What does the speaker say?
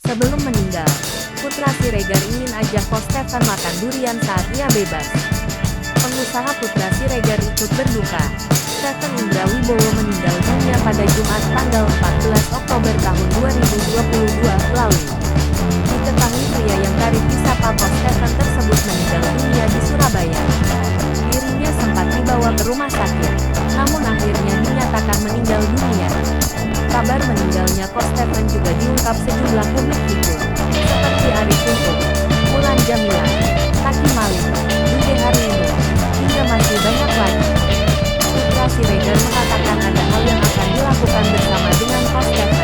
Sebelum meninggal, putra Siregar ingin ajak Ko Stefan makan durian saat ia bebas. Pengusaha putra Siregar ikut berduka. Stefan Indra Wibowo meninggal dunia pada Jumat tanggal 14 Oktober tahun 2022 lalu. Diketahui pria yang karib disapa Ko Stefan tersebut meninggal dunia di Surabaya. Dirinya sempat dibawa ke rumah sakit, namun akhirnya dinyatakan meninggal dunia. Kabar meninggalnya Ko Stefan juga diungkap sejumlah publik figur, seperti Arie Untung, Mulan Jamila, Taki Malik, Dude Harlino, hingga masih banyak lagi. Putra Siregar mengatakan ada hal yang akan dilakukan bersama dengan Ko Stefan.